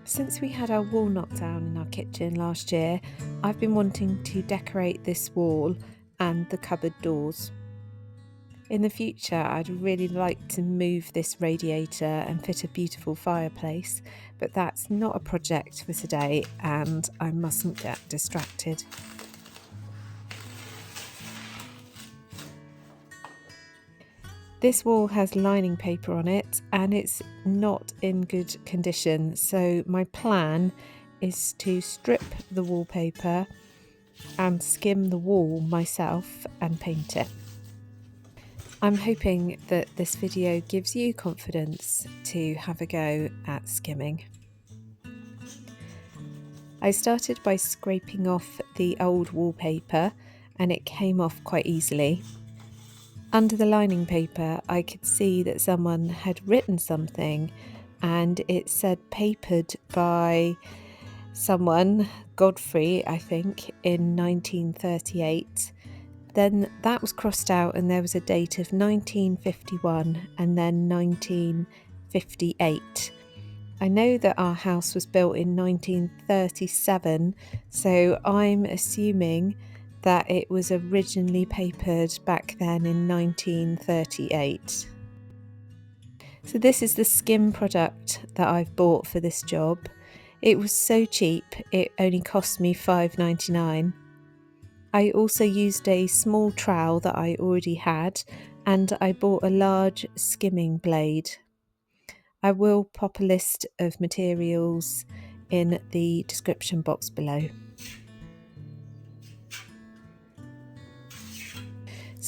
Since we had our wall knocked down in our kitchen last year, I've been wanting to decorate this wall and the cupboard doors. In the future, I'd really like to move this radiator and fit a beautiful fireplace, but that's not a project for today and I mustn't get distracted. This wall has lining paper on it and it's not in good condition, so my plan is to strip the wallpaper and skim the wall myself and paint it. I'm hoping that this video gives you confidence to have a go at skimming. I started by scraping off the old wallpaper and it came off quite easily. Under the lining paper, I could see that someone had written something and it said papered by someone, Godfrey, I think, in 1938. Then that was crossed out and there was a date of 1951 and then 1958. I know that our house was built in 1937, so I'm assuming that it was originally papered back then in 1938. So this is the skim product that I've bought for this job. It was so cheap, it only cost me $5.99. I also used a small trowel that I already had and I bought a large skimming blade. I will pop a list of materials in the description box below.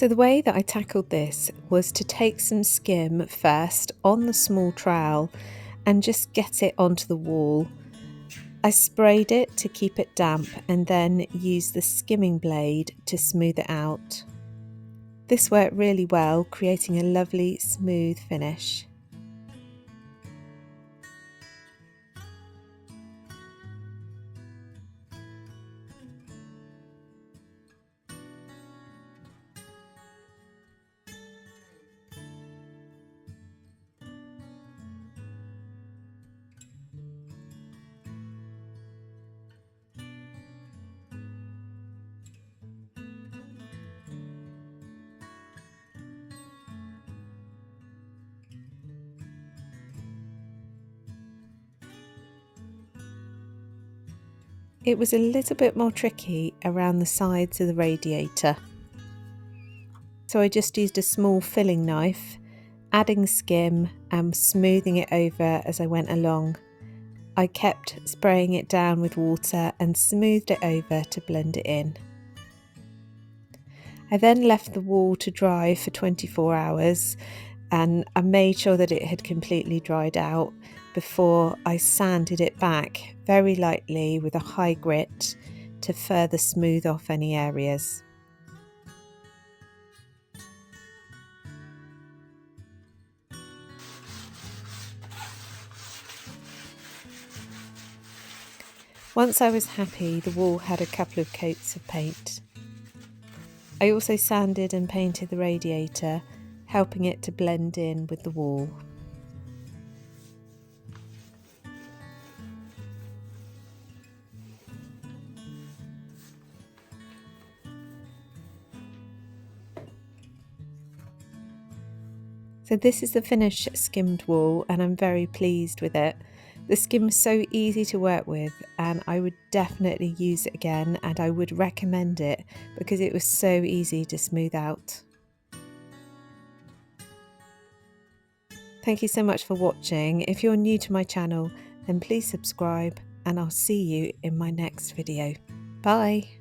So the way that I tackled this was to take some skim first on the small trowel and just get it onto the wall. I sprayed it to keep it damp and then used the skimming blade to smooth it out. This worked really well, creating a lovely smooth finish. It was a little bit more tricky around the sides of the radiator. So I just used a small filling knife, adding skim and smoothing it over as I went along. I kept spraying it down with water and smoothed it over to blend it in. I then left the wall to dry for 24 hours and I made sure that it had completely dried out before I sanded it back very lightly with a high grit to further smooth off any areas. Once I was happy, the wall had a couple of coats of paint. I also sanded and painted the radiator, helping it to blend in with the wall. So this is the finished skimmed wall and I'm very pleased with it. The skim was so easy to work with and I would definitely use it again and I would recommend it because it was so easy to smooth out. Thank you so much for watching. If you're new to my channel, then please subscribe and I'll see you in my next video. Bye!